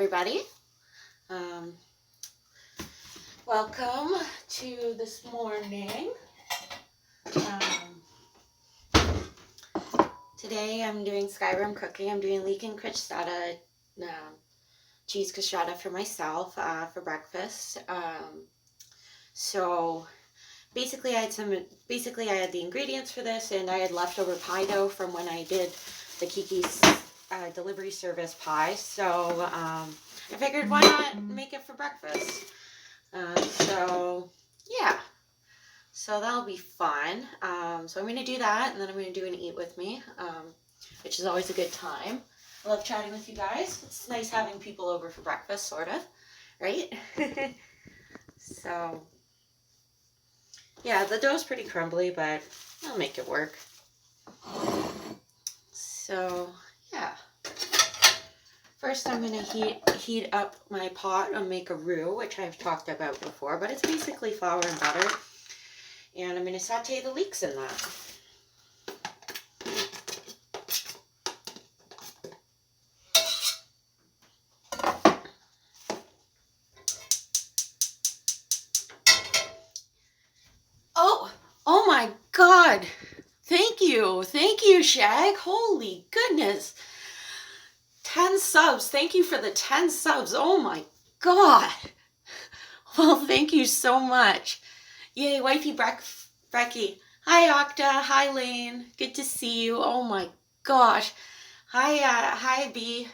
everybody. Welcome to this morning. Today I'm doing SKYRIM cooking. I'm doing leek and crostata, cheese crostata for myself for breakfast. So basically I had the ingredients for this, and I had leftover pie dough from when I did the Kiki's delivery service pie. So I figured, why not make it for breakfast? So yeah, so that'll be fun. So I'm going to do that, and then I'm going to do an eat with me, which is always a good time. I love chatting with you guys. It's nice having people over for breakfast, sort of, right? So yeah, the dough's pretty crumbly, but I'll make it work. So yeah. First, I'm going to heat up my pot and make a roux, which I've talked about before, but it's basically flour and butter. And I'm going to saute the leeks in that. Oh my God. Thank you, Shag. Holy goodness. 10 subs. Thank you for the 10 subs. Oh my God. Well, thank you so much. Yay, wifey Brecky. Hi, Octa. Hi, Lane. Good to see you. Oh my gosh. Hi, B.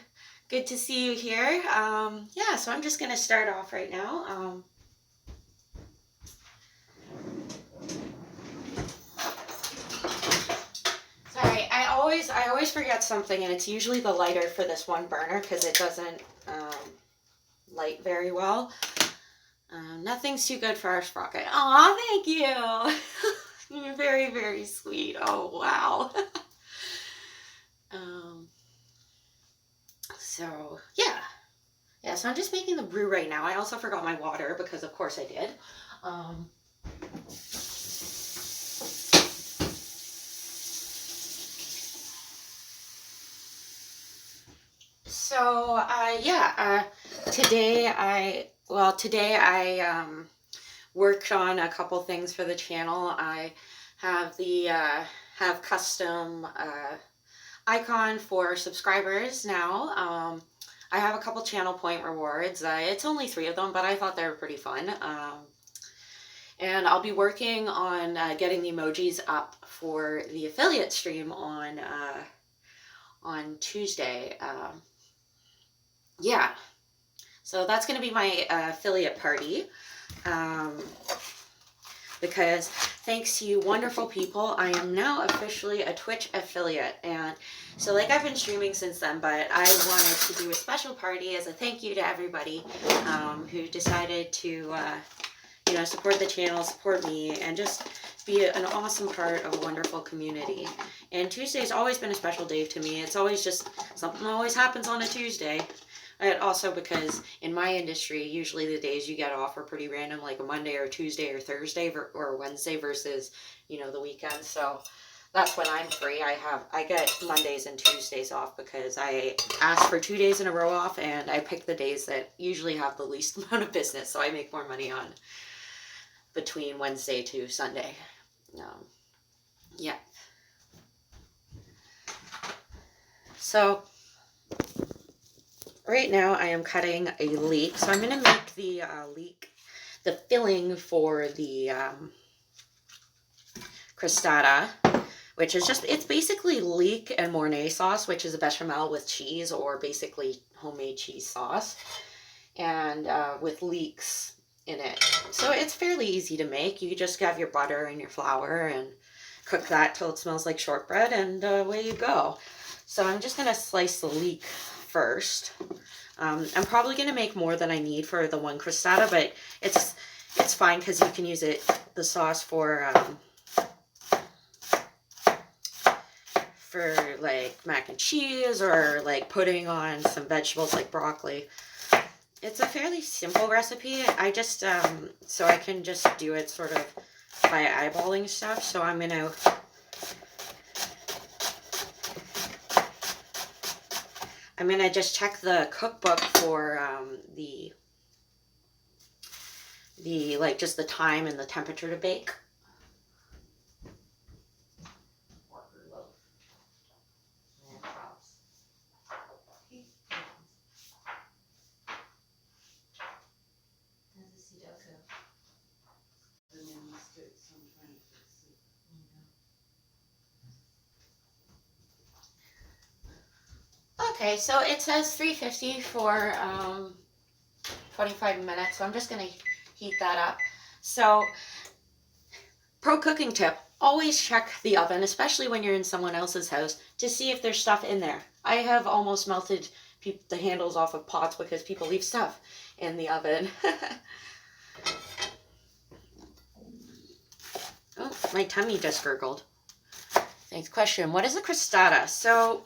Good to see you here. Yeah, so I'm just going to start off right now. Sorry, I always forget something, and it's usually the lighter for this one burner because it doesn't light very well. Nothing's too good for our sprocket. Aw, thank you. You're very, very sweet. Oh, wow. So, yeah. Yeah, so I'm just making the roux right now. I also forgot my water because, of course, I did. So, yeah, today I worked on a couple things for the channel. I have have custom icon for subscribers now. I have a couple channel point rewards. It's only 3 of them, but I thought they were pretty fun. And I'll be working on getting the emojis up for the affiliate stream on Tuesday. Yeah, so that's going to be my affiliate party. Because thanks to you wonderful people, I am now officially a Twitch affiliate. And so, like, I've been streaming since then, but I wanted to do a special party as a thank you to everybody who decided to, support the channel, support me, and just be an awesome part of a wonderful community. And Tuesday's always been a special day to me. It's always just, something always happens on a Tuesday. And also because in my industry, usually the days you get off are pretty random, like a Monday or Tuesday or Thursday or Wednesday versus, the weekend. So that's when I'm free. I get Mondays and Tuesdays off because I ask for 2 days in a row off, and I pick the days that usually have the least amount of business, so I make more money on between Wednesday to Sunday. Yeah. So right now I am cutting a leek. So I'm going to make the the filling for the crostata, which is it's basically leek and Mornay sauce, which is a bechamel with cheese, or basically homemade cheese sauce, and with leeks in it. So it's fairly easy to make. You just have your butter and your flour and cook that till it smells like shortbread, and away you go. So I'm just going to slice the leek first. I'm probably going to make more than I need for the one crostata, but it's fine because you can use the sauce for like mac and cheese, or like putting on some vegetables like broccoli. It's a fairly simple recipe. I just so I can just do it sort of by eyeballing stuff. So I'm going to I'm going to just check the cookbook for the like just the time and the temperature to bake. Okay, so it says 350 for 25 minutes, so I'm just going to heat that up. So, pro cooking tip, always check the oven, especially when you're in someone else's house, to see if there's stuff in there. I have almost melted the handles off of pots because people leave stuff in the oven. Oh, my tummy just gurgled. Next question, what is a crostata? So,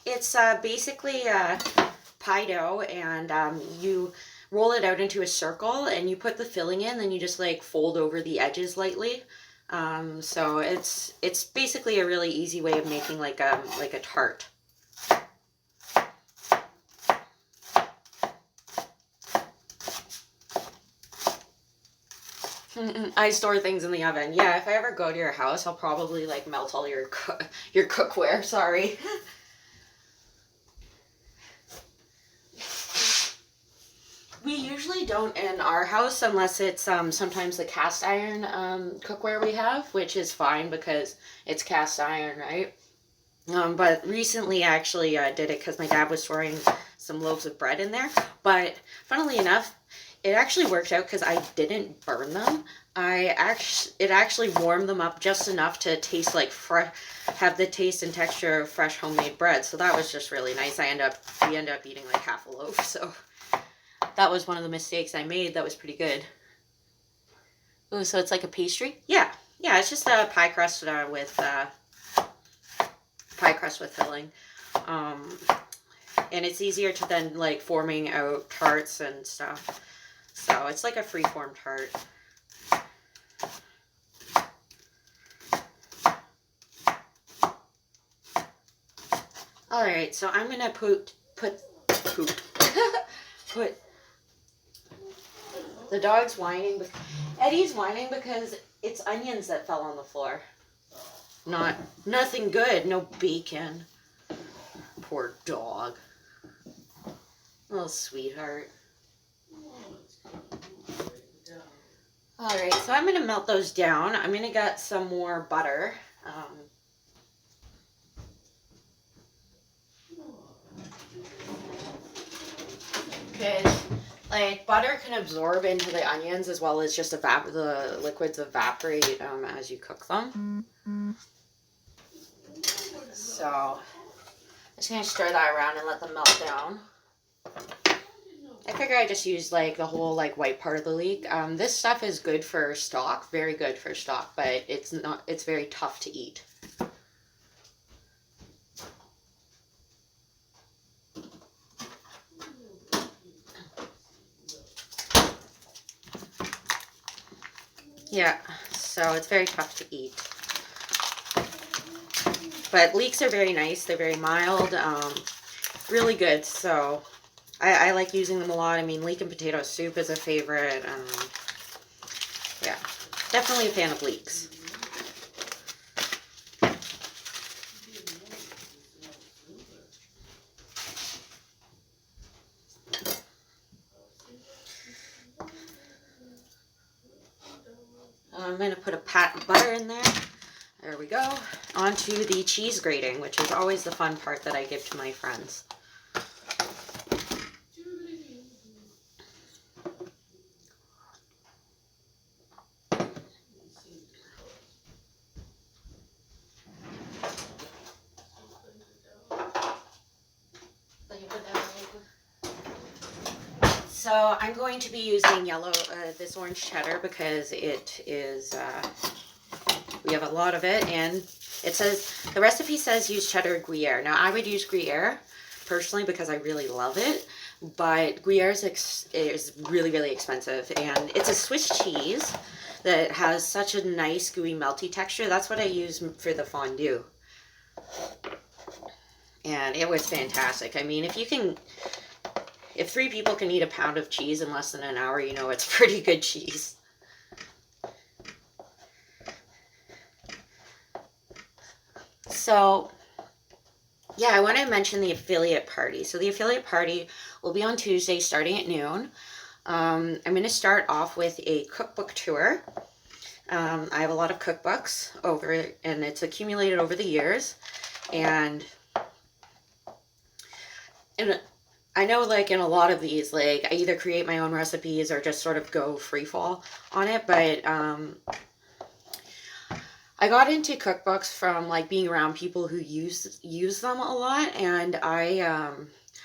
it's basically pie dough, and you roll it out into a circle and you put the filling in, then you just like fold over the edges lightly. So it's basically a really easy way of making like a tart. I store things in the oven. Yeah, if I ever go to your house, I'll probably like melt all your cookware. Sorry. We usually don't in our house unless it's sometimes the cast iron cookware we have, which is fine because it's cast iron, right? But recently I actually did it because my dad was storing some loaves of bread in there. But funnily enough, it actually worked out because I didn't burn them. It actually warmed them up just enough to taste like have the taste and texture of fresh homemade bread. So that was just really nice. We end up eating like half a loaf. So that was one of the mistakes I made. That was pretty good. Ooh, so it's like a pastry? Yeah. Yeah, it's just a pie crust with filling. And it's easier to then like forming out tarts and stuff. So it's like a free-form tart. All right, so I'm gonna put the dog's whining. Eddie's whining because it's onions that fell on the floor. Nothing good. No bacon. Poor dog. Little sweetheart. All right, so I'm gonna melt those down. I'm gonna get some more butter. Because like butter can absorb into the onions as well as just the liquids evaporate as you cook them. So I'm just gonna stir that around and let them melt down. I figure I just use like the whole like white part of the leek. This stuff is good for stock, very good for stock, but it's very tough to eat. Yeah, so it's very tough to eat. But leeks are very nice. They're very mild, really good. So I like using them a lot. I mean, leek and potato soup is a favorite. Yeah, definitely a fan of leeks. I'm going to put a pat of butter in there. There we go. Onto the cheese grating, which is always the fun part that I give to my friends. So I'm going to be using this orange cheddar because it is, we have a lot of it, and it says, the recipe says use cheddar Gruyere. Now I would use Gruyere personally because I really love it, but Gruyere is really, really expensive, and it's a Swiss cheese that has such a nice gooey melty texture. That's what I use for the fondue. and it was fantastic. I mean, if 3 people can eat a pound of cheese in less than an hour, you know it's pretty good cheese. So, yeah, I want to mention the affiliate party. So the affiliate party will be on Tuesday starting at noon. I'm going to start off with a cookbook tour. I have a lot of cookbooks and it's accumulated over the years. And I know, like, in a lot of these, like, I either create my own recipes or just sort of go free fall on it. But I got into cookbooks from, like, being around people who use them a lot, and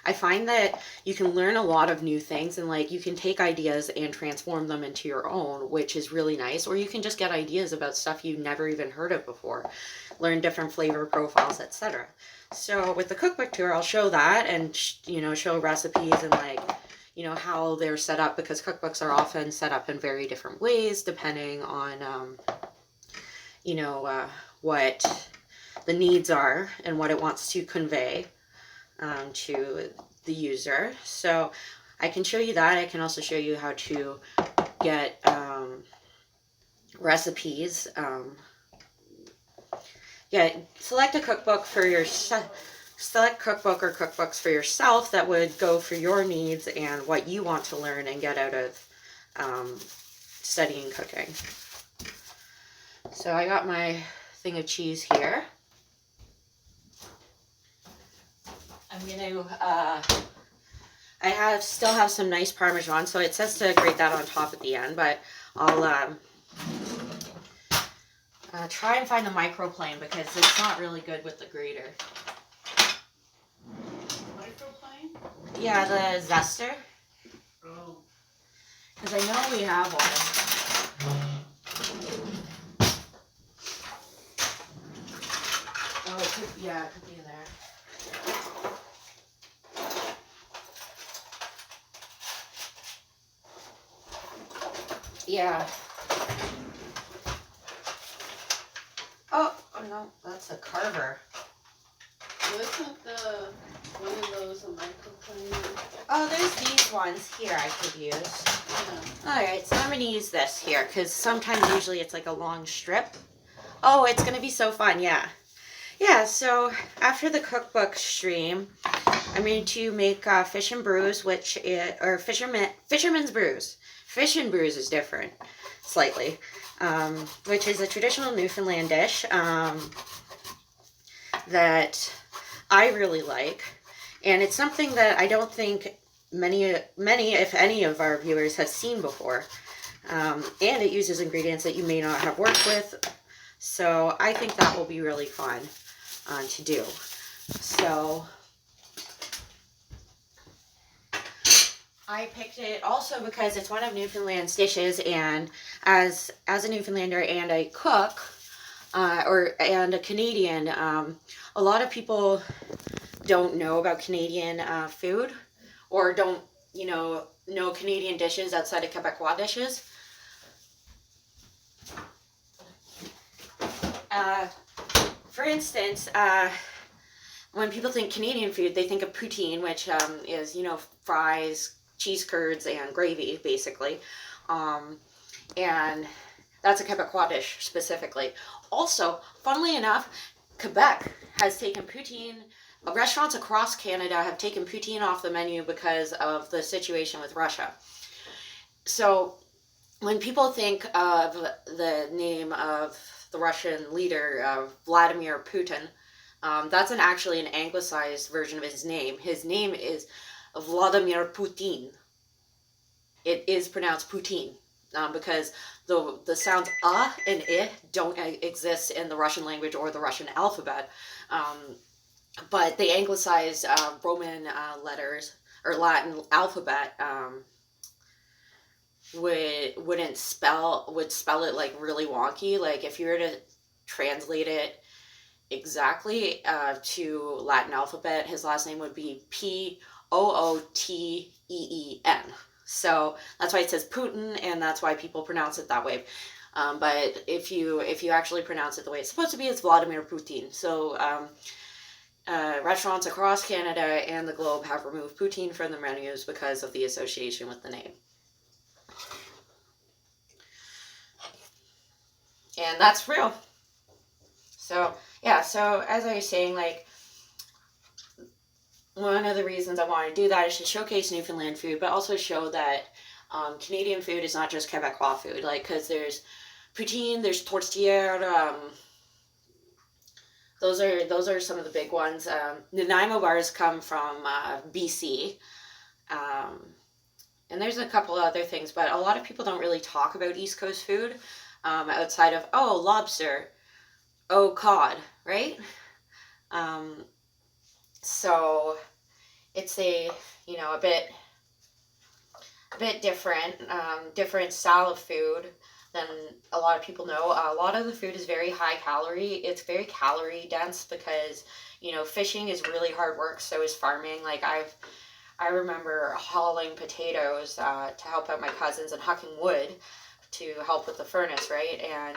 I find that you can learn a lot of new things, and, like, you can take ideas and transform them into your own, which is really nice. Or you can just get ideas about stuff you never even heard of before, learn different flavor profiles, etc. So with the cookbook tour, I'll show that and, show recipes and, like, how they're set up, because cookbooks are often set up in very different ways depending on, what the needs are and what it wants to convey to the user. So I can show you that. I can also show you how to get recipes. Select a cookbook for your select cookbook or cookbooks for yourself that would go for your needs and what you want to learn and get out of studying cooking. So I got my thing of cheese here. I'm going to, I still have some nice Parmesan, so it says to grate that on top at the end, but I'll try and find the microplane because it's not really good with the grater. Microplane? Yeah, the zester. Oh. Because I know we have one. Oh, it could be in there. Yeah. Oh no, that's a carver. Wasn't the one of those a microplane? Oh, there's these ones here I could use. Yeah. Alright, so I'm going to use this here, because sometimes usually it's like a long strip. Oh, it's going to be so fun, yeah. Yeah, so after the cookbook stream, I'm going to make fish and brews, or fisherman's brews. Fish and brews is different, slightly, which is a traditional Newfoundland dish that I really like. And it's something that I don't think many, if any, of our viewers have seen before. And it uses ingredients that you may not have worked with. So I think that will be really fun to do. So I picked it also because it's one of Newfoundland's dishes, and as a Newfoundlander and a cook, and a Canadian, a lot of people don't know about Canadian food, or don't, know Canadian dishes outside of Quebecois dishes. For instance, when people think Canadian food, they think of poutine, which is, fries, cheese curds, and gravy, basically. And that's a Quebecois dish, specifically. Also, funnily enough, Quebec has taken poutine. Restaurants across Canada have taken poutine off the menu because of the situation with Russia. So when people think of the name of the Russian leader, Vladimir Putin, that's actually an anglicized version of his name. His name is Vladimir Putin. It is pronounced Putin because the sounds and I don't exist in the Russian language or the Russian alphabet. But the anglicized Roman letters or Latin alphabet would spell it like really wonky. Like if you were to translate it exactly to Latin alphabet, his last name would be Pooteen. So that's why it says Putin, and that's why people pronounce it that way. But if you actually pronounce it the way it's supposed to be, it's Vladimir Putin. So restaurants across Canada and the globe have removed poutine from their menus because of the association with the name. And that's real. So, yeah, so as I was saying, like, one of the reasons I want to do that is to showcase Newfoundland food, but also show that Canadian food is not just Quebecois food. Like, because there's poutine, there's tortillere. Those are some of the big ones. Nanaimo bars come from BC, and there's a couple other things, but a lot of people don't really talk about East Coast food outside of lobster, cod, right? So it's a bit different, different style of food than a lot of people know. A lot of the food is very high calorie. It's very calorie dense because, fishing is really hard work. So is farming. Like I remember hauling potatoes to help out my cousins and hucking wood to help with the furnace, right? And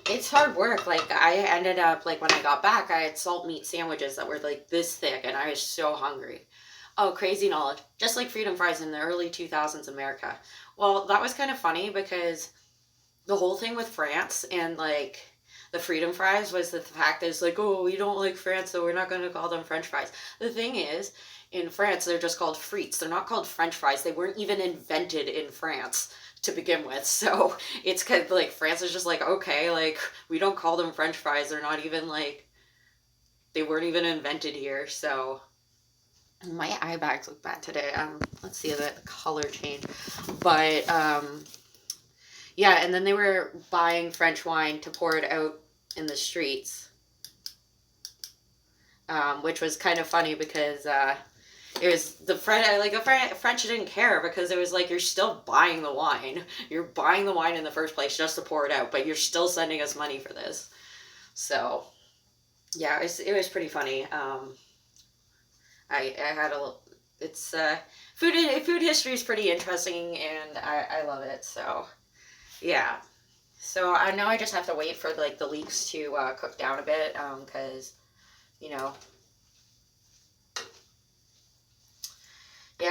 it's hard work. Like I ended up, like when I got back, I had salt meat sandwiches that were like this thick and I was so hungry. Oh, crazy knowledge. Just like freedom fries in the early 2000s America. Well, that was kind of funny because the whole thing with France and like the freedom fries was the fact that it's like, oh, we don't like France, so we're not going to call them French fries. The thing is, in France, they're just called frites. They're not called French fries. They weren't even invented in France to begin with. So it's kind of like France is just like, okay, like we don't call them French fries. They're not even like, they weren't even invented here. So my eye bags look bad today. Let's see the color change. But yeah, and then they were buying French wine to pour it out in the streets, which was kind of funny because it was the French didn't care because it was like, you're still buying the wine. You're buying the wine in the first place just to pour it out, but you're still sending us money for this. So yeah, it was pretty funny. I had it's food history is pretty interesting and I love it. So yeah. So I know I just have to wait for like the leeks to cook down a bit because you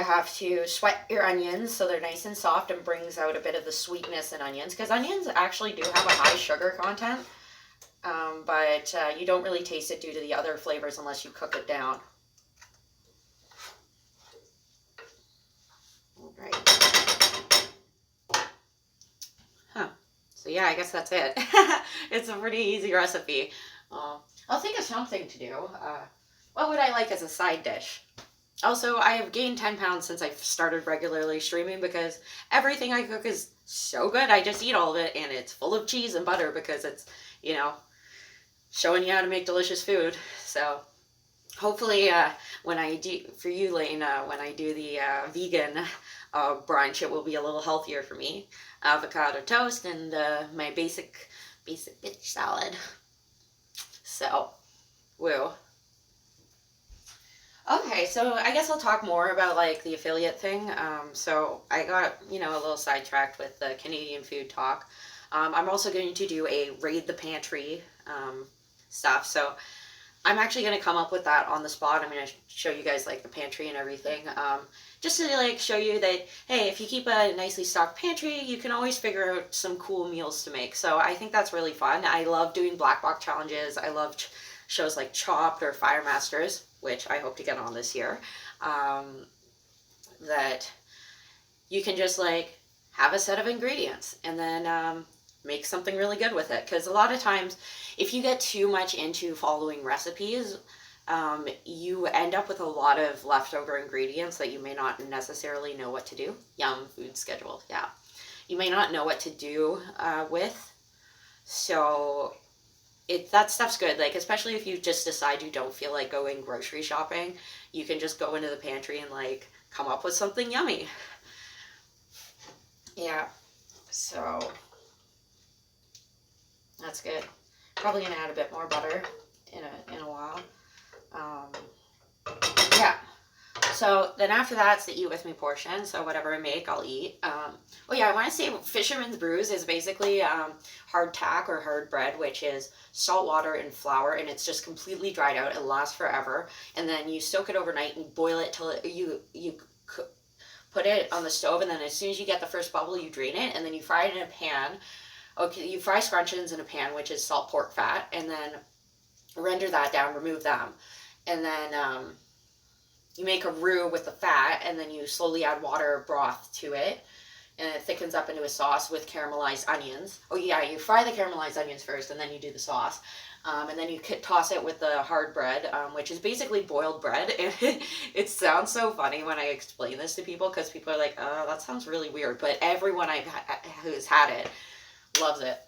have to sweat your onions so they're nice and soft and brings out a bit of the sweetness in onions, because onions actually do have a high sugar content, but you don't really taste it due to the other flavors unless you cook it down. All right. Huh. So yeah, I guess that's it. It's a pretty easy recipe. I'll think of something to do. What would I like as a side dish? Also, I have gained 10 pounds since I started regularly streaming because everything I cook is so good. I just eat all of it, and it's full of cheese and butter because it's, showing you how to make delicious food. So hopefully when I do, for you, Lane, when I do the vegan brunch, it will be a little healthier for me. Avocado toast and my basic bitch salad. So, woo. Okay, so I guess I'll talk more about like the affiliate thing. So I got, a little sidetracked with the Canadian food talk. I'm also going to do a raid the pantry stuff. So I'm actually going to come up with that on the spot. I'm going to show you guys like the pantry and everything. Just to like show you that, hey, if you keep a nicely stocked pantry, you can always figure out some cool meals to make. So I think that's really fun. I love doing black box challenges. I love shows like Chopped or Fire Masters, which I hope to get on this year, that you can just like have a set of ingredients and then make something really good with it. Because a lot of times, if you get too much into following recipes, you end up with a lot of leftover ingredients that you may not necessarily know what to do. Yum, food schedule, yeah. You may not know what to do with. So that stuff's good, like especially if you just decide you don't feel like going grocery shopping, you can just go into the pantry and like come up with something yummy. Yeah, so that's good. Probably gonna add a bit more butter in a while. Yeah, So then after that, it's the eat with me portion. So whatever I make, I'll eat. Oh yeah, I want to say Fisherman's Brews is basically hardtack or hard bread, which is salt water and flour, and it's just completely dried out. It lasts forever, and then you soak it overnight and boil it till you put it on the stove, and then as soon as you get the first bubble, you drain it, and then you fry it in a pan. Okay, you fry scrunchions in a pan, which is salt pork fat, and then render that down, remove them, and then you make a roux with the fat, and then you slowly add water broth to it, and it thickens up into a sauce with caramelized onions. Oh yeah, you fry the caramelized onions first, and then you do the sauce. And then you toss it with the hard bread, which is basically boiled bread. And it sounds so funny when I explain this to people, because people are like, oh, that sounds really weird. But everyone who's had it loves it.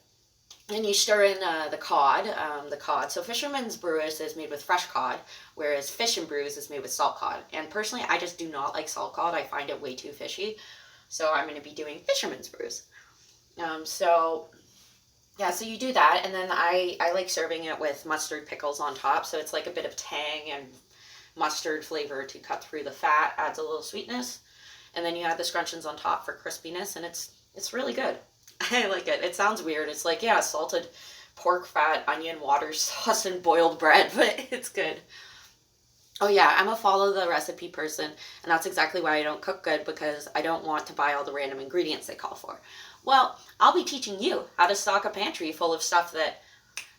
Then you stir in the cod. So Fisherman's Brews is made with fresh cod, whereas Fish and Brews is made with salt cod. And personally, I just do not like salt cod. I find it way too fishy. So I'm going to be doing Fisherman's Brews. So you do that, and then I like serving it with mustard pickles on top. So it's like a bit of tang and mustard flavor to cut through the fat, adds a little sweetness. And then you add the scrunchions on top for crispiness, and it's really good. I like it. It sounds weird. It's like, yeah, salted pork fat, onion, water, sauce, and boiled bread, but it's good. Oh yeah, I'm a follow the recipe person, and that's exactly why I don't cook good, because I don't want to buy all the random ingredients they call for. Well, I'll be teaching you how to stock a pantry full of stuff that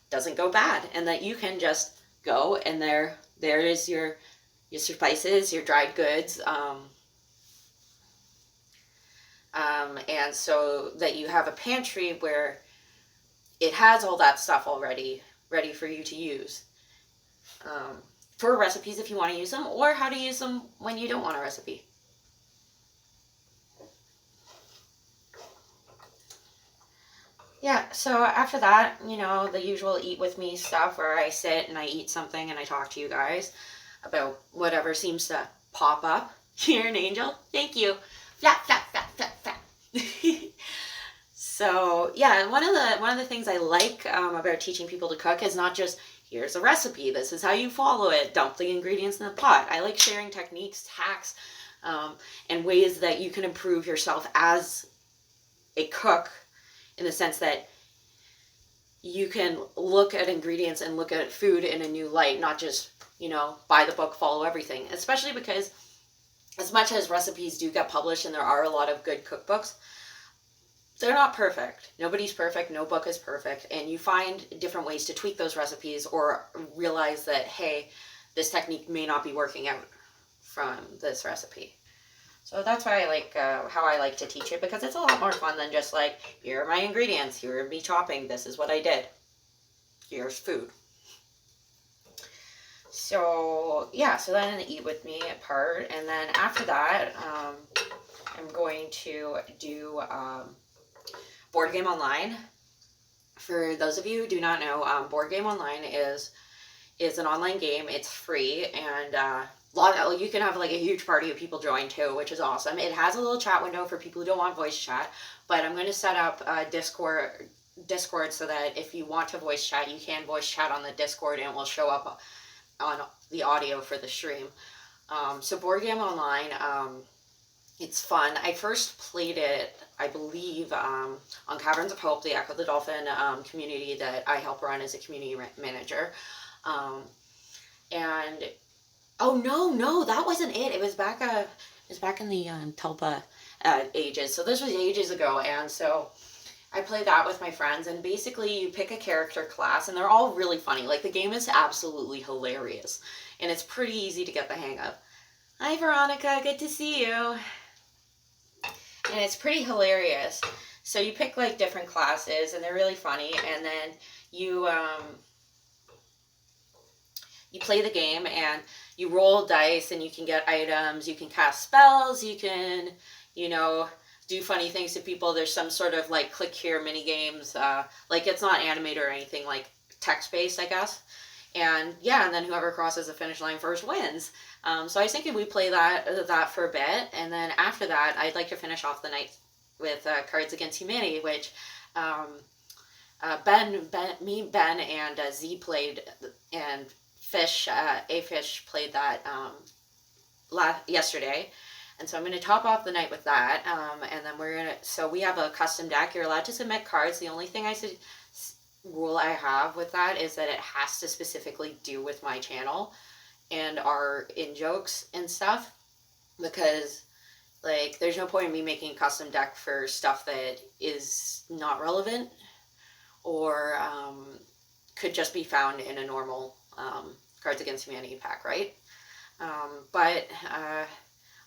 doesn't go bad, and that you can just go, and there is your spices, your dried goods, and so that you have a pantry where it has all that stuff already ready for you to use. For recipes if you want to use them, or how to use them when you don't want a recipe. Yeah, so after that, the usual eat with me stuff where I sit and I eat something and I talk to you guys about whatever seems to pop up. You're an angel. Thank you. Flap, flap, flap, flap, flap. So yeah, one of the things I like about teaching people to cook is not just, here's a recipe, this is how you follow it, dump the ingredients in the pot. I like sharing techniques, hacks, and ways that you can improve yourself as a cook, in the sense that you can look at ingredients and look at food in a new light, not just, buy the book, follow everything. Especially because as much as recipes do get published and there are a lot of good cookbooks, they're not perfect. Nobody's perfect. No book is perfect. And you find different ways to tweak those recipes, or realize that, hey, this technique may not be working out from this recipe. So that's why I like how I like to teach it, because it's a lot more fun than just like, here are my ingredients, here are me chopping, this is what I did. Here's food. So yeah, so then the eat with me part, and then after that, I'm going to do Board Game Online. For those of you who do not know, Board Game Online is an online game. It's free, and you can have like a huge party of people join too, which is awesome. It has a little chat window for people who don't want voice chat, but I'm going to set up Discord so that if you want to voice chat, you can voice chat on the Discord, and it will show up on the audio for the stream. So Board Game Online, it's fun. I first played it, I believe, on Caverns of Hope, the Echo the Dolphin community that I help run as a community manager. And oh no, that wasn't it. It was back in the Tulpa ages. So this was ages ago, and so I played that with my friends, and basically you pick a character class, and they're all really funny. Like, the game is absolutely hilarious, and it's pretty easy to get the hang of. Hi Veronica, good to see you. And it's pretty hilarious. So you pick like different classes, and they're really funny, and then you play the game, and you roll dice, and you can get items, you can cast spells, you can, do funny things to people. There's some sort of like click here mini games. Like, it's not animated or anything, like text-based, I guess. And yeah, and then whoever crosses the finish line first wins. So I was thinking we play that for a bit, and then after that, I'd like to finish off the night with Cards Against Humanity, which Ben, and Z played, and Fish played that yesterday. And so I'm going to top off the night with that. And then so we have a custom deck. You're allowed to submit cards. The only thing rule I have with that is that it has to specifically do with my channel and our in-jokes and stuff. Because, like, there's no point in me making a custom deck for stuff that is not relevant or could just be found in a normal Cards Against Humanity pack, right? But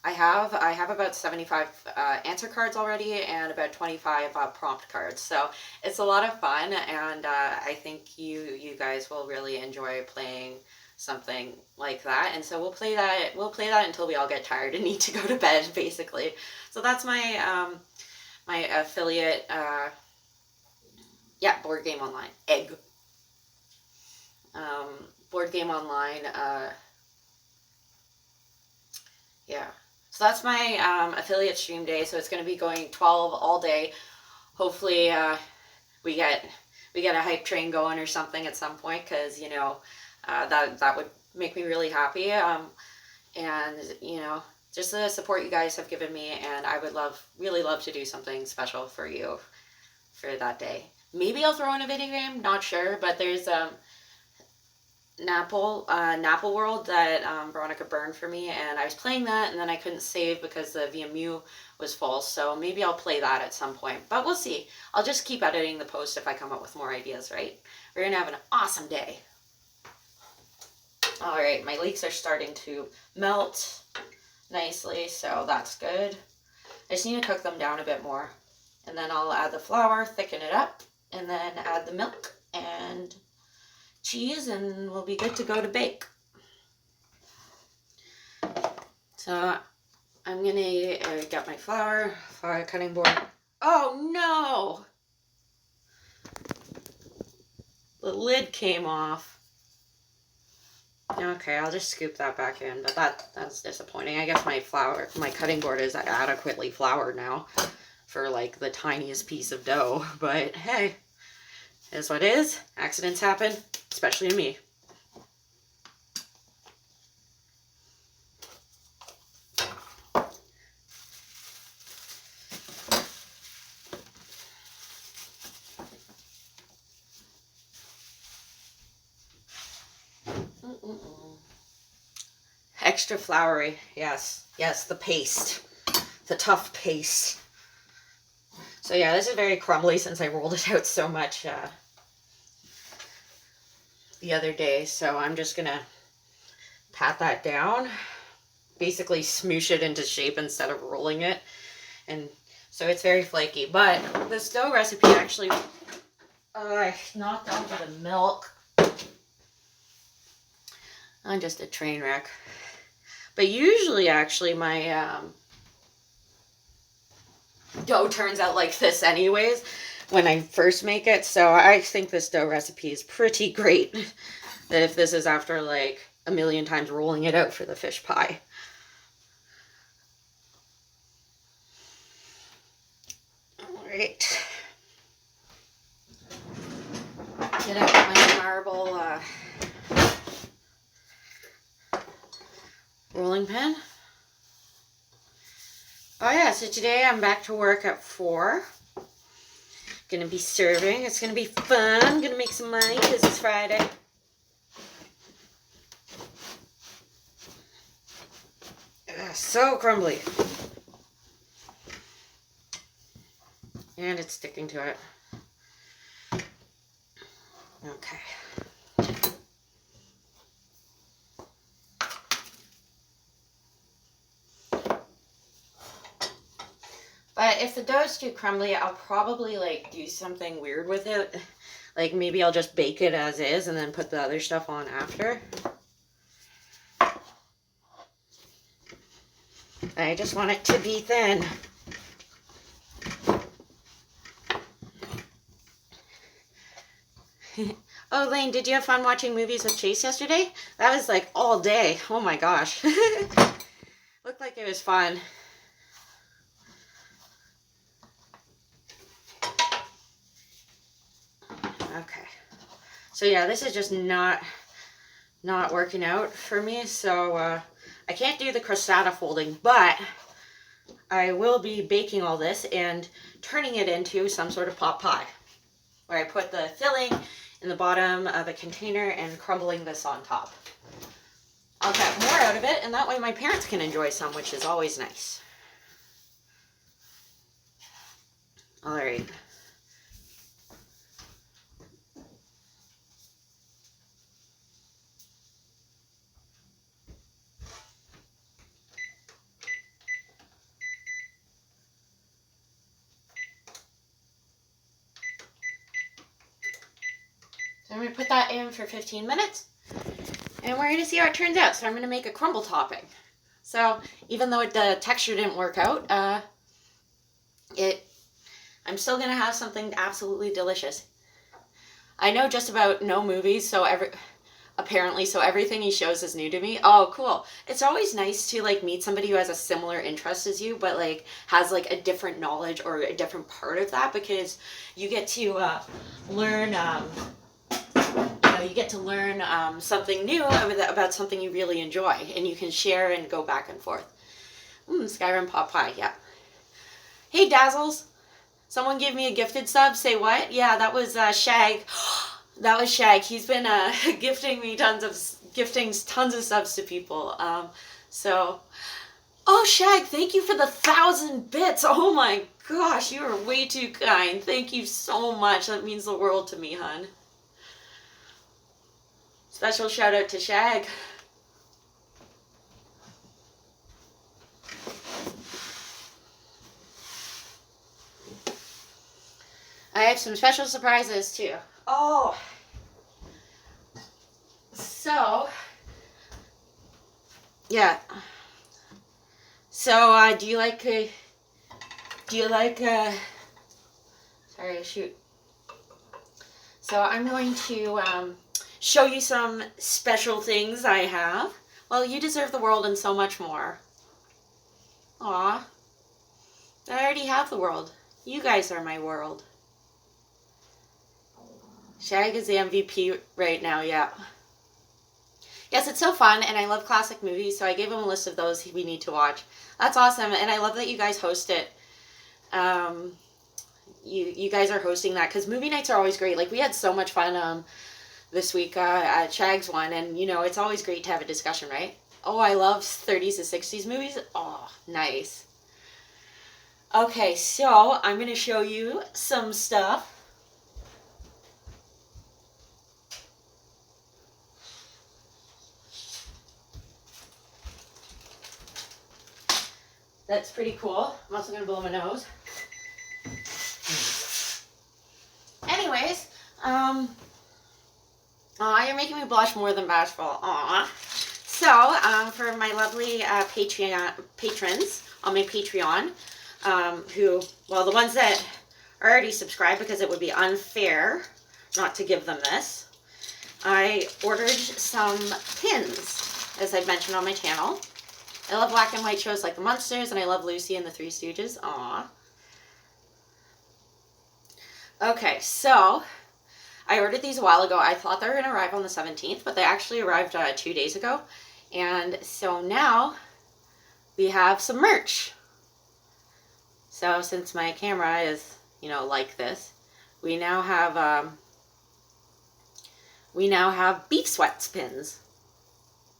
I have about 75 answer cards already and about 25 prompt cards. So it's a lot of fun, and I think you guys will really enjoy playing something like that. And so we'll play that until we all get tired and need to go to bed, basically. So that's my my affiliate Board Game Online egg. Board Game Online so that's my affiliate stream day. So it's going to be going 12 all day. Hopefully we get a hype train going or something at some point, because you know that would make me really happy. And you know, just the support you guys have given me, and I would really love to do something special for you for that day. Maybe I'll throw in a video game, not sure, but there's Napple World that Veronica burned for me, and I was playing that, and then I couldn't save because the VMU was full, so maybe I'll play that at some point, but we'll see. I'll just keep editing the post if I come up with more ideas, right? We're gonna have an awesome day. All right, my leeks are starting to melt nicely, so that's good. I just need to cook them down a bit more, and then I'll add the flour, thicken it up, and then add the milk and cheese, and we'll be good to go to bake. So I'm gonna get my flour cutting board. Oh no! The lid came off. Okay, I'll just scoop that back in, but that's disappointing. I guess my cutting board is adequately floured now for like the tiniest piece of dough, but hey, it is what it is. Accidents happen, especially to me. Extra floury, yes, the paste, the tough paste. So yeah, this is very crumbly since I rolled it out so much the other day. So I'm just gonna pat that down, basically smoosh it into shape instead of rolling it. And so it's very flaky. But this dough recipe actually, I knocked over the milk. I'm just a train wreck. But usually actually my dough turns out like this anyways when I first make it. So I think this dough recipe is pretty great. That if this is after like a million times rolling it out for the fish pie. All right. Get out my marble rolling pin. Oh yeah, so today I'm back to work at 4. Gonna be serving. It's gonna be fun. I'm gonna make some money because it's Friday. So crumbly. And it's sticking to it. Okay. But if the dough is too crumbly, I'll probably like do something weird with it. Like maybe I'll just bake it as is and then put the other stuff on after. I just want it to be thin. Oh, Lane, did you have fun watching movies with Chase yesterday? That was like all day. Oh my gosh. Looked like it was fun. Okay. So yeah, this is just not working out for me. So I can't do the crostata folding, but I will be baking all this and turning it into some sort of pot pie, where I put the filling in the bottom of a container and crumbling this on top. I'll get more out of it, and that way my parents can enjoy some, which is always nice. All right. So I'm going to put that in for 15 minutes, and we're going to see how it turns out. So I'm going to make a crumble topping. So even though the texture didn't work out, I'm still going to have something absolutely delicious. I know just about no movies, so everything he shows is new to me. Oh, cool. It's always nice to like meet somebody who has a similar interest as you, but like has like a different knowledge or a different part of that, because you get to learn something new about something you really enjoy, and you can share and go back and forth. Skyrim pot pie, yeah. Hey Dazzles, someone gave me a gifted sub. Say what? Yeah, that was Shag. That was Shag. He's been gifting tons of subs to people. Oh Shag, thank you for the 1,000 bits. Oh my gosh, you are way too kind. Thank you so much. That means the world to me, hun. Special shout out to Shag. I have some special surprises too. Oh, so yeah. So do you like? Sorry, shoot. So I'm going to show you some special things I have. Well, you deserve the world and so much more. Aw, I already have the world. You guys are my world. Shag is the MVP right now, yeah. Yes, it's so fun, and I love classic movies, so I gave him a list of those we need to watch. That's awesome, and I love that you guys host it. You guys are hosting that, because movie nights are always great. Like, we had so much fun this week at Shag's one, and, you know, it's always great to have a discussion, right? Oh, I love 30s to 60s movies. Oh, nice. Okay, so I'm going to show you some stuff. That's pretty cool. I'm also going to blow my nose. Anyways, aw, you're making me blush more than bashful. Aw. So, for my lovely patrons on my Patreon, who, well, the ones that are already subscribed, because it would be unfair not to give them this, I ordered some pins, as I've mentioned on my channel. I love black and white shows like The Munsters, and I love Lucy and the Three Stooges. Aww. Okay, so I ordered these a while ago. I thought they were going to arrive on the 17th, but they actually arrived 2 days ago. And so now we have some merch. So since my camera is, you know, like this, we now have beef sweats pins.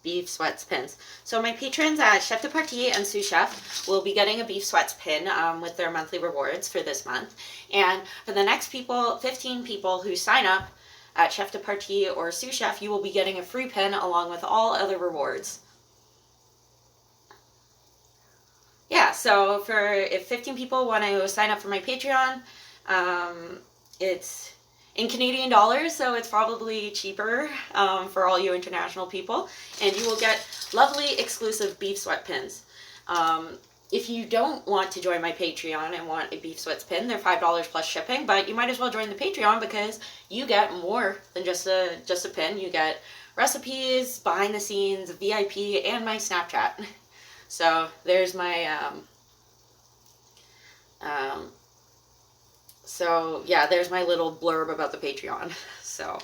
Beef sweats pins. So my patrons at Chef de Partie and Sous Chef will be getting a beef sweats pin with their monthly rewards for this month. And for the next 15 people who sign up at Chef de Partie or Sous Chef, you will be getting a free pin along with all other rewards. Yeah, so if 15 people want to sign up for my Patreon, it's in Canadian dollars, so it's probably cheaper for all you international people. And you will get lovely exclusive beef sweat pins. If you don't want to join my Patreon and want a beef sweats pin, they're $5 plus shipping, but you might as well join the Patreon because you get more than just a pin. You get recipes, behind the scenes, VIP, and my Snapchat. So there's my so yeah, there's my little blurb about the Patreon. So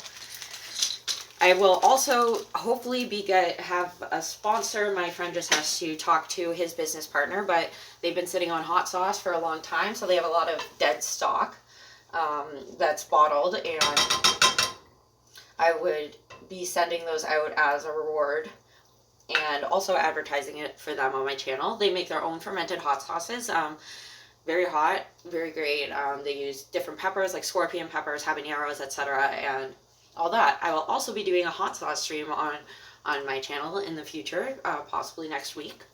I will also hopefully have a sponsor. My friend just has to talk to his business partner, but they've been sitting on hot sauce for a long time, so they have a lot of dead stock that's bottled, and I would be sending those out as a reward and also advertising it for them on my channel. They make their own fermented hot sauces. Very hot, very great. They use different peppers like scorpion peppers, habaneros, etc., and all that. I will also be doing a hot sauce stream on my channel in the future, possibly next week,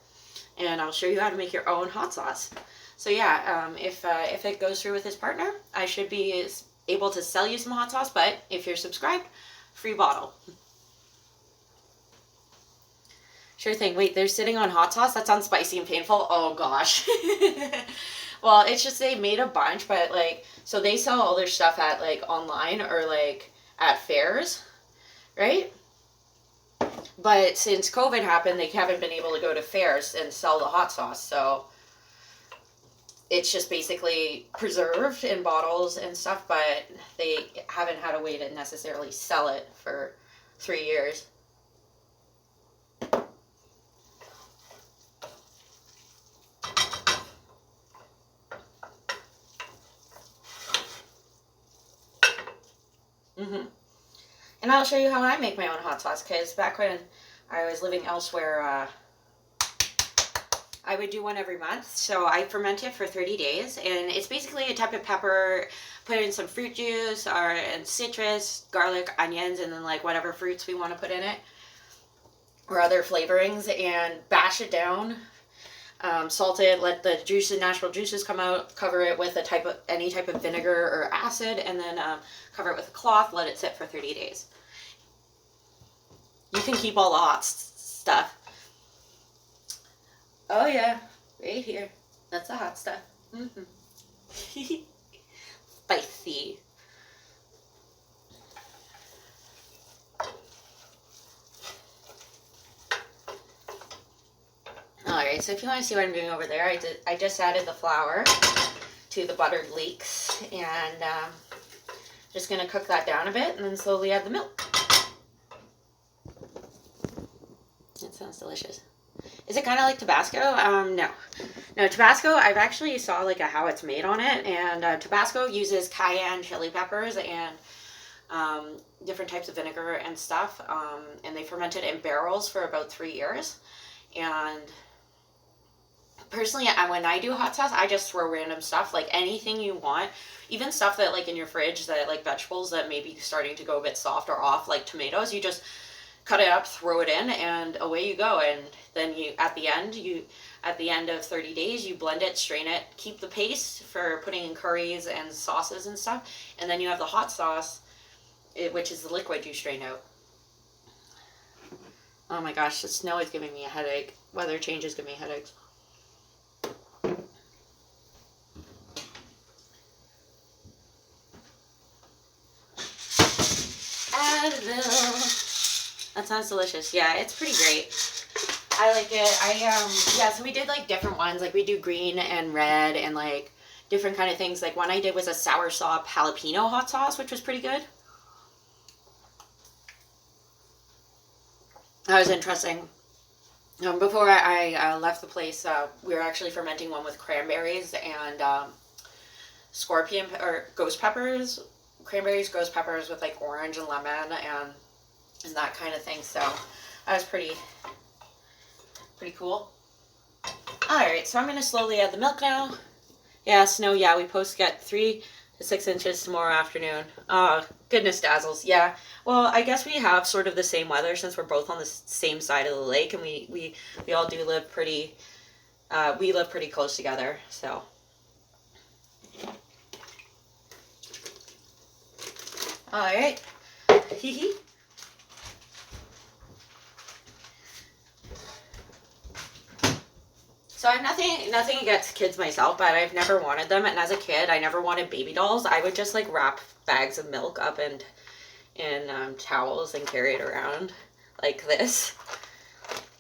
and I'll show you how to make your own hot sauce. So yeah, if it goes through with his partner, I should be able to sell you some hot sauce. But if you're subscribed, free bottle. Sure thing. Wait, they're sitting on hot sauce? That sounds spicy and painful. Oh gosh. Well, it's just they made a bunch, but like, so they sell all their stuff at like online or like at fairs, right? But since COVID happened, they haven't been able to go to fairs and sell the hot sauce. So it's just basically preserved in bottles and stuff, but they haven't had a way to necessarily sell it for 3 years. And I'll show you how I make my own hot sauce, because back when I was living elsewhere, I would do one every month. So I ferment it for 30 days, and it's basically a type of pepper, put in some fruit juice and citrus, garlic, onions, and then like whatever fruits we want to put in it or other flavorings, and bash it down. Salt it, let the natural juices come out, cover it with any type of vinegar or acid, and then cover it with a cloth, let it sit for 30 days. You can keep all the hot stuff. Oh yeah, right here. That's the hot stuff. Spicy. Alright, so if you want to see what I'm doing over there, I just added the flour to the buttered leeks, and just going to cook that down a bit and then slowly add the milk. That sounds delicious. Is it kind of like Tabasco? No. No, Tabasco, I've actually saw like how it's made on it, and Tabasco uses cayenne chili peppers and different types of vinegar and stuff, and they ferment it in barrels for about 3 years. And personally, when I do hot sauce, I just throw random stuff, like anything you want, even stuff that like in your fridge, that like vegetables that may be starting to go a bit soft or off, like tomatoes. You just cut it up, throw it in, and away you go. And then at the end of 30 days, you blend it, strain it, keep the paste for putting in curries and sauces and stuff, and then you have the hot sauce, which is the liquid you strain out. Oh my gosh, the snow is giving me a headache. Weather changes give me headaches. Advil. That sounds delicious. Yeah, it's pretty great. I like it. Yeah, so we did like different ones. Like we do green and red and like different kind of things. Like one I did was a soursop jalapeno hot sauce, which was pretty good. That was interesting. Before I left the place, we were actually fermenting one with cranberries and scorpion or ghost peppers. Cranberries, ghost peppers with like orange and lemon and that kind of thing. So that was pretty cool. Alright, so I'm going to slowly add the milk now. Yeah, snow, yeah, we post to get 3 to 6 inches tomorrow afternoon. Goodness dazzles, yeah. Well, I guess we have sort of the same weather since we're both on the same side of the lake, and we all do live pretty, we live pretty close together, so. Alright. Hee hee. So I have nothing against kids myself, but I've never wanted them. And as a kid, I never wanted baby dolls. I would just like wrap bags of milk up in towels and carry it around like this.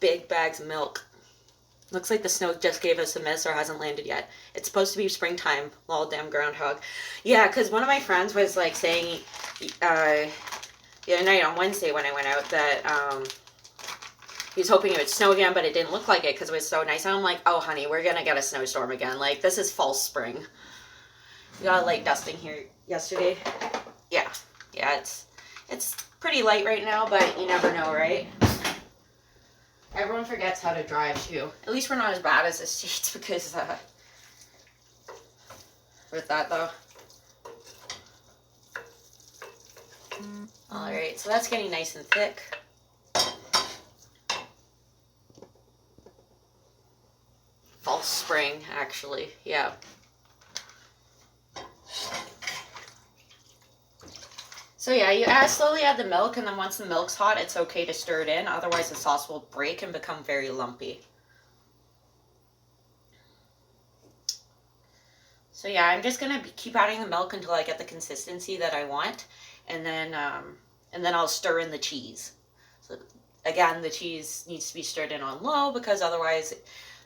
Big bags of milk. Looks like the snow just gave us a miss or hasn't landed yet. It's supposed to be springtime. Lol, damn groundhog. Yeah, because one of my friends was like saying, the other night on Wednesday when I went out that he was hoping it would snow again, but it didn't look like it because it was so nice. And I'm like, oh, honey, we're going to get a snowstorm again. Like, this is false spring. We got a light dusting here yesterday. Yeah. Yeah, it's pretty light right now, but you never know, right? Everyone forgets how to drive, too. At least we're not as bad as the States because, with that, though. Alright, so that's getting nice and thick. False spring, actually. Yeah. So yeah, you slowly add the milk, and then once the milk's hot, it's okay to stir it in. Otherwise, the sauce will break and become very lumpy. So yeah, I'm just gonna keep adding the milk until I get the consistency that I want, and then I'll stir in the cheese. So again, the cheese needs to be stirred in on low because otherwise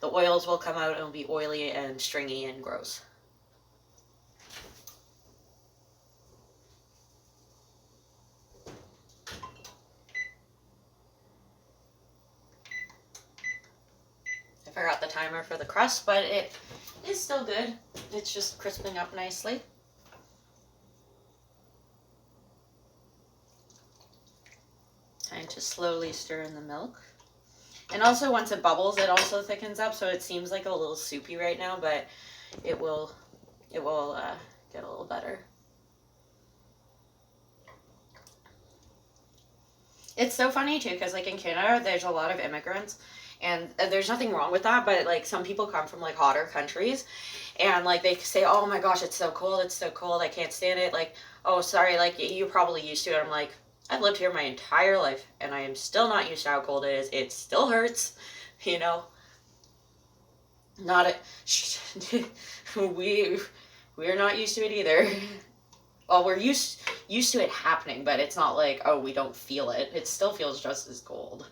the oils will come out and it'll be oily and stringy and gross. I forgot the timer for the crust, but it is still good. It's just crisping up nicely. Time to slowly stir in the milk. And also once it bubbles, it also thickens up, so it seems like a little soupy right now, but it will get a little better. It's so funny too, because like in Canada, there's a lot of immigrants, and there's nothing wrong with that, but like some people come from like hotter countries, and like they say, oh my gosh, it's so cold, I can't stand it. Like, oh, sorry, like you're probably used to it. I'm like, I've lived here my entire life, and I am still not used to how cold it is. It still hurts, you know. Not a, we're not used to it either. Well, we're used to it happening, but it's not like, oh, we don't feel it. It still feels just as cold.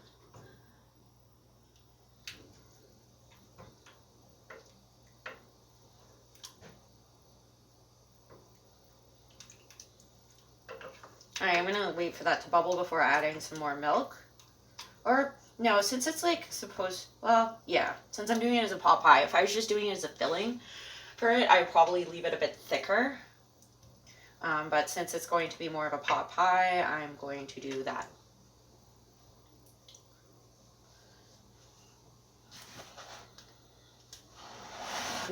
Alright, I'm gonna wait for that to bubble before adding some more milk. Or, no, since it's like well, yeah, since I'm doing it as a pot pie, if I was just doing it as a filling for it, I'd probably leave it a bit thicker. But since it's going to be more of a pot pie, I'm going to do that.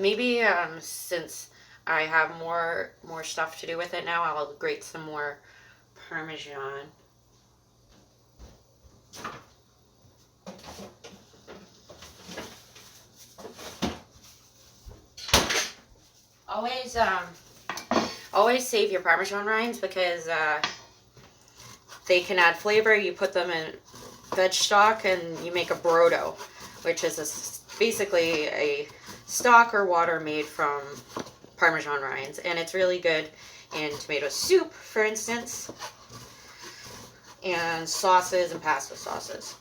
Maybe since I have more stuff to do with it now, I'll grate some more Parmesan. Always save your Parmesan rinds because they can add flavor. You put them in veg stock and you make a brodo, which is basically a stock or water made from Parmesan rinds, and it's really good in tomato soup, for instance, and sauces and pasta sauces.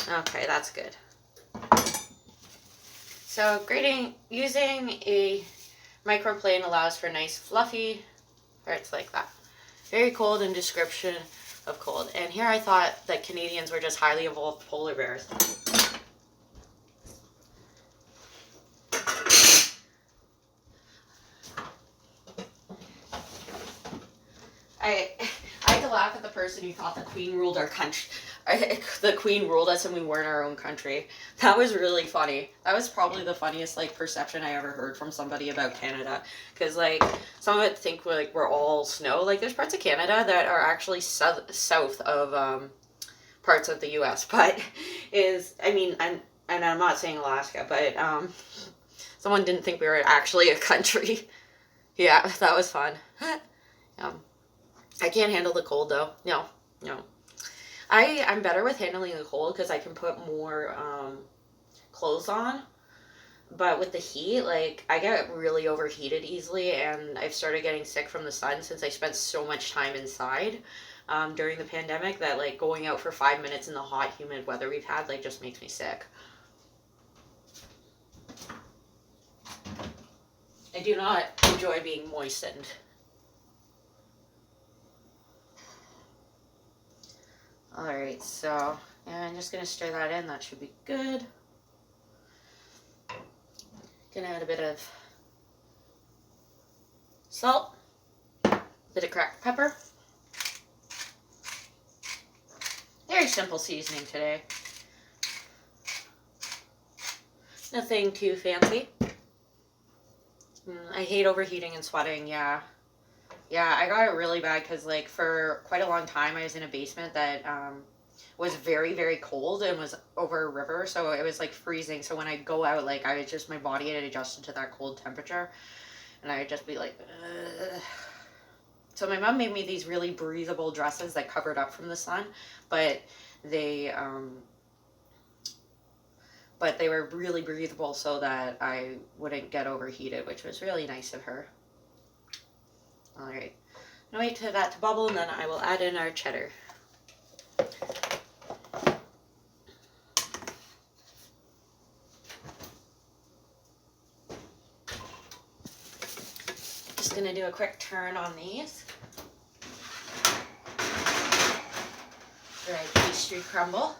Okay, that's good. So using a microplane allows for nice fluffy parts like that. Very cold in description of cold. And here I thought that Canadians were just highly evolved polar bears. I had to laugh at the person who thought the Queen ruled our country. The Queen ruled us and we weren't our own country. That was really funny. That was probably the funniest like perception I ever heard from somebody about Canada. Because like some of it think we're all snow. Like there's parts of Canada that are actually south of parts of the U.S. But and I'm not saying Alaska, but someone didn't think we were actually a country. Yeah, that was fun. I can't handle the cold though. No. I'm better with handling the cold because I can put more clothes on. But with the heat, like I get really overheated easily, and I've started getting sick from the sun since I spent so much time inside during the pandemic that like going out for 5 minutes in the hot, humid weather we've had like just makes me sick. I do not enjoy being moistened. All right, so and I'm just gonna stir that in. That should be good. Gonna add a bit of salt, bit of cracked pepper. Very simple seasoning today. Nothing too fancy. I hate overheating and sweating, yeah. Yeah, I got it really bad because, like, for quite a long time, I was in a basement that was very, very cold and was over a river, so it was, like, freezing. So when I go out, like, I was just, my body had adjusted to that cold temperature, and I would just be like, ugh. So my mom made me these really breathable dresses that covered up from the sun, but they were really breathable so that I wouldn't get overheated, which was really nice of her. All right, I'm gonna wait for that to bubble, and then I will add in our cheddar. Just gonna do a quick turn on these. Dry pastry crumble.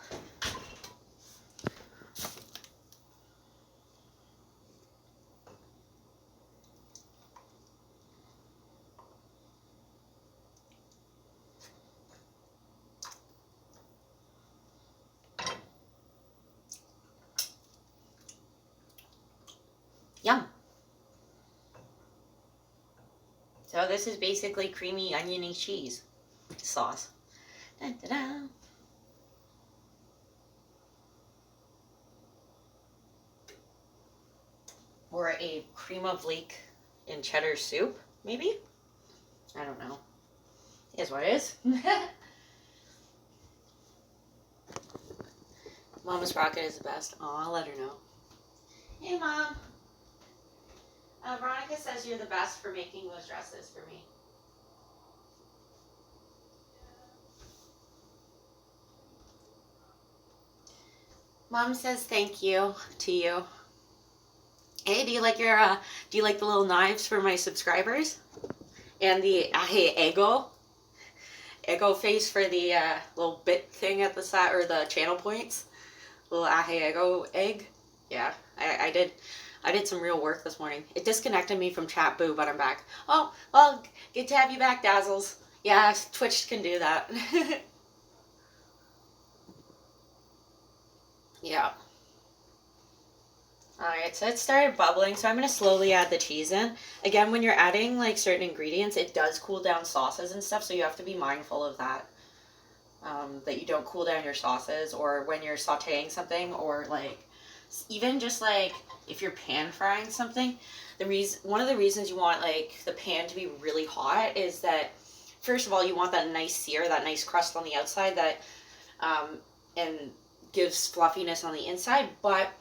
Yum. So this is basically creamy oniony cheese sauce. Dun, dun, dun. Or a cream of leek in cheddar soup, maybe? I don't know. It is what it is. Mama's Rocket is the best. Oh, I'll let her know. Hey, Mom. Veronica says you're the best for making those dresses for me. Mom says thank you to you. Hey, do you like the little knives for my subscribers? And the Ego face for the little bit thing at the side, or the channel points. Little Ego egg. Yeah, I did some real work this morning. It disconnected me from chat, boo, but I'm back. Oh, well, good to have you back, Dazzles. Yeah, Twitch can do that. Yeah. Alright, so it started bubbling, so I'm going to slowly add the cheese in. Again, when you're adding like certain ingredients, it does cool down sauces and stuff, so you have to be mindful of that. That you don't cool down your sauces, or when you're sauteing something, or like even just like if you're pan frying something, one of the reasons you want like the pan to be really hot is that first of all you want that nice sear, that nice crust on the outside that and gives fluffiness on the inside. But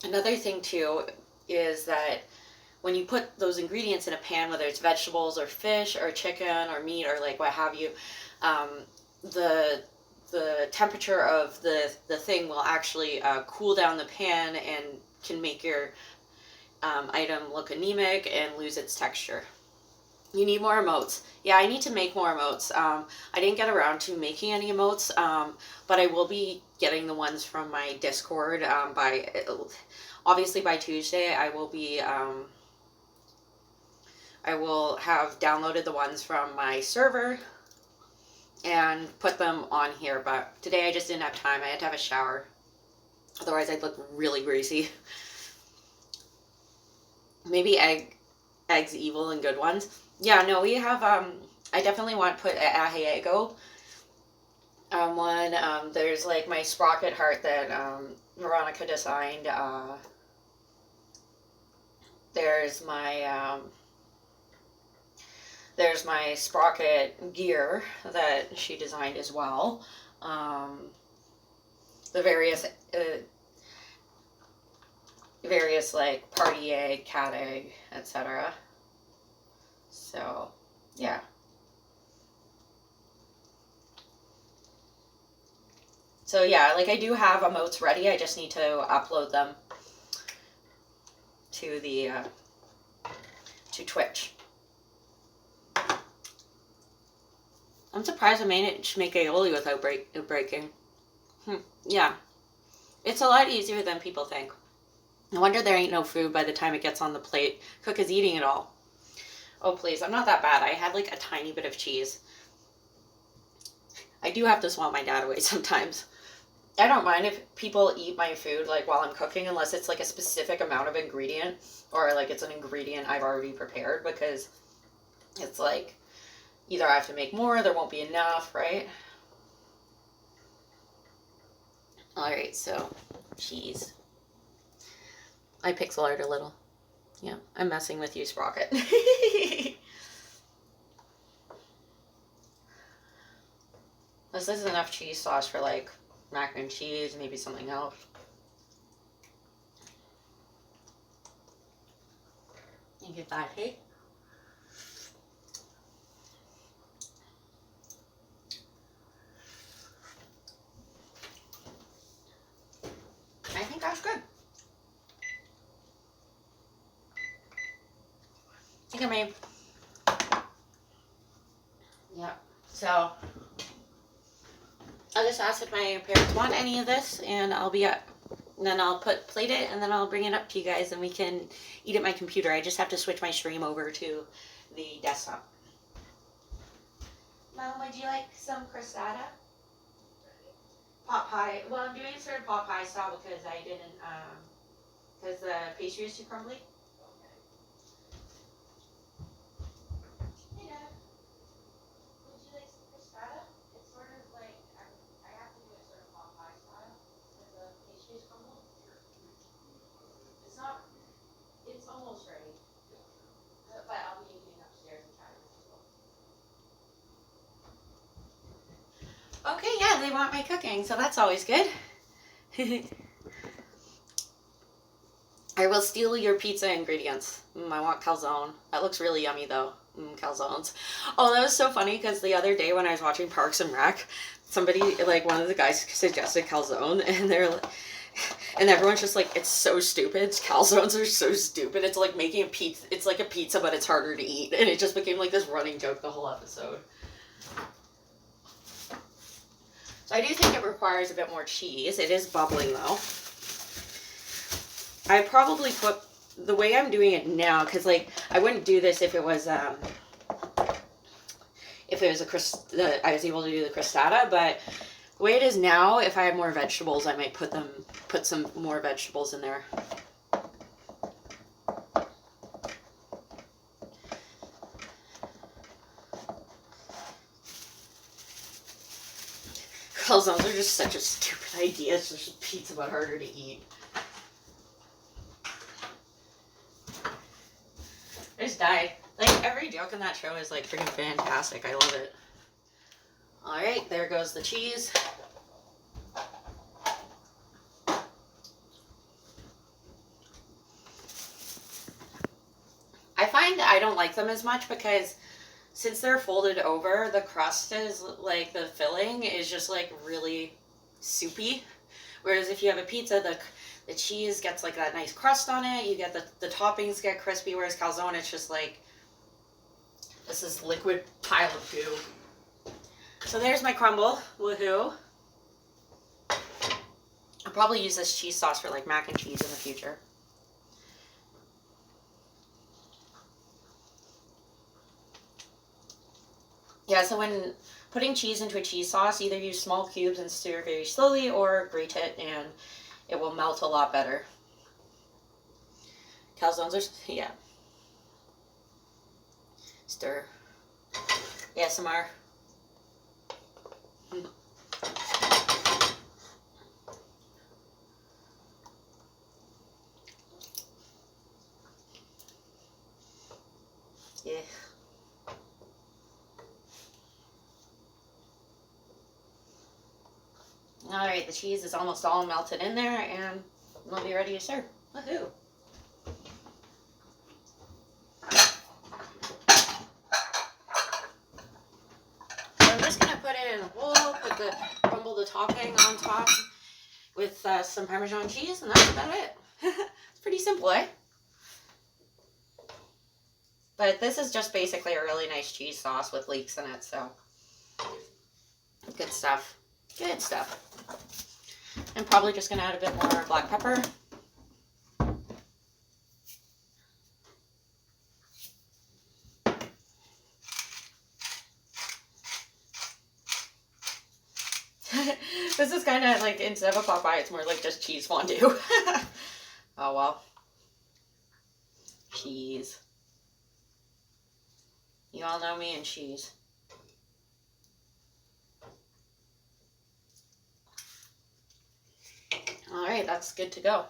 another thing too is that when you put those ingredients in a pan, whether it's vegetables or fish or chicken or meat or like what have you, the temperature of the thing will actually cool down the pan and can make your item look anemic and lose its texture. You need more emotes. Yeah, I need to make more emotes. I didn't get around to making any emotes, but I will be getting the ones from my Discord obviously by Tuesday. I will have downloaded the ones from my server and put them on here, but today I just didn't have time. I had to have a shower. Otherwise I'd look really greasy. Maybe eggs evil and good ones. Yeah, no, we have, I definitely want to put Ahiego on one. There's like my sprocket heart that Veronica designed. There's my sprocket gear that she designed as well. The various like party egg, cat egg, etc. So, yeah. So yeah, like I do have emotes ready. I just need to upload them to the to Twitch. I'm surprised I managed to make aioli without breaking. Yeah. It's a lot easier than people think. No wonder there ain't no food by the time it gets on the plate. Cook is eating it all. Oh, please. I'm not that bad. I had like a tiny bit of cheese. I do have to swap my dad away sometimes. I don't mind if people eat my food like while I'm cooking, unless it's like a specific amount of ingredient or like it's an ingredient I've already prepared, because it's like either I have to make more, there won't be enough, right? All right, so cheese. I pixel art a little. Yeah, I'm messing with you, Sprocket. This is enough cheese sauce for like mac and cheese, maybe something else. You get that, hey? I think that's good. Look at me. Yeah. So I'll just ask if my parents want any of this, and then I'll plate it, and then I'll bring it up to you guys, and we can eat at my computer. I just have to switch my stream over to the desktop. Mom, would you like some crostata? Pot pie. Well, I'm doing sort of pot pie style because I didn't, because the pastry is too crumbly. Hey, Dad. Would you like some crostata? It's sort of like, I have to do it sort of pot pie style because the pastry is crumbled. It's not, it's almost ready. But I'll be eating upstairs and chatting with people. Okay, yeah, they want my cooking, so that's always good. I will steal your pizza ingredients. I want calzone. That looks really yummy, though. Calzones. Oh, that was so funny, because the other day when I was watching Parks and Rec, somebody, like, one of the guys suggested calzone, and they're like, and everyone's just like, it's so stupid. Calzones are so stupid. It's like making a pizza. It's like a pizza, but it's harder to eat. And it just became like this running joke the whole episode. So I do think it requires a bit more cheese. It is bubbling, though. I probably put, the way I'm doing it now, because like I wouldn't do this if it was I was able to do the crostata, but the way it is now, if I had more vegetables, I might put some more vegetables in there. Calzones are just such a stupid idea. It's just pizza, but harder to eat. I just died. Like, every joke in that show is like freaking fantastic. I love it. Alright, there goes the cheese. I find I don't like them as much because since they're folded over, the crust is like, the filling is just like really soupy. Whereas if you have a pizza, the cheese gets like that nice crust on it. You get the toppings get crispy, whereas calzone, it's just like this is liquid pile of goo. So there's my crumble. Woohoo. I'll probably use this cheese sauce for like mac and cheese in the future. Yeah, so when putting cheese into a cheese sauce, either use small cubes and stir very slowly, or grate it and it will melt a lot better. Calzones are, yeah. Stir. ASMR. Yeah. Alright, the cheese is almost all melted in there, and we'll be ready to serve. Woohoo! So I'm just going to put it in a bowl, crumble the topping on top with some Parmesan cheese, and that's about it. It's pretty simple, eh? But this is just basically a really nice cheese sauce with leeks in it, so Good stuff. Good stuff. I'm probably just going to add a bit more black pepper. This is kind of like, instead of a pot pie, it's more like just cheese fondue. Oh well. Cheese. You all know me and cheese. All right, that's good to go.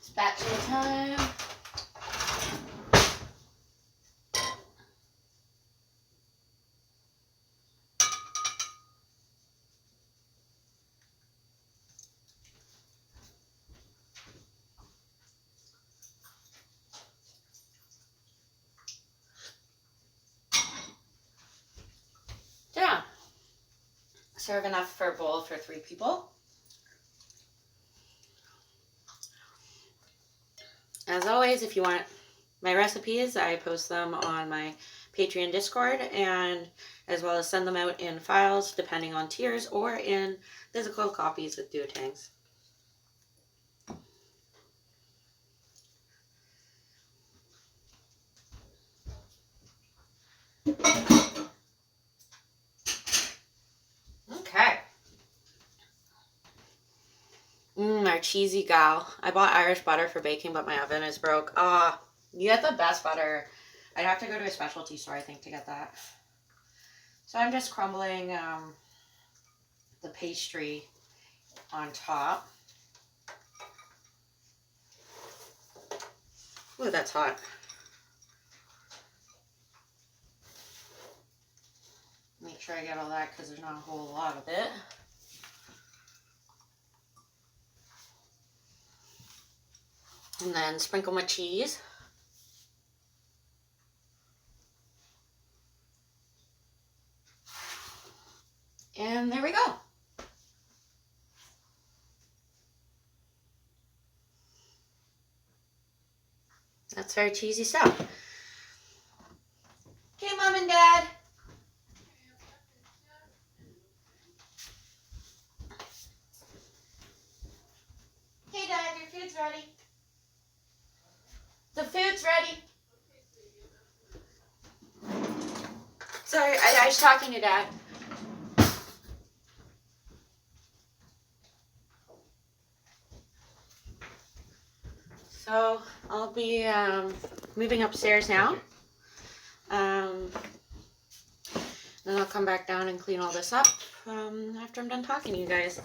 Spatula time. Yeah. Serve enough for a bowl for 3 people. As always, if you want my recipes, I post them on my Patreon Discord, and as well as send them out in files depending on tiers or in physical copies with duotangs. Okay. Our cheesy gal. I bought Irish butter for baking, but my oven is broke. You get the best butter. I'd have to go to a specialty store, I think, to get that. So I'm just crumbling the pastry on top. Ooh, that's hot. Make sure I get all that because there's not a whole lot of it. And then sprinkle my cheese. And there we go. That's our cheesy stuff. Okay, Mom and Dad. Hey, Dad, your food's ready. The food's ready. Sorry, I was talking to Dad. So I'll be moving upstairs now. Then I'll come back down and clean all this up after I'm done talking to you guys.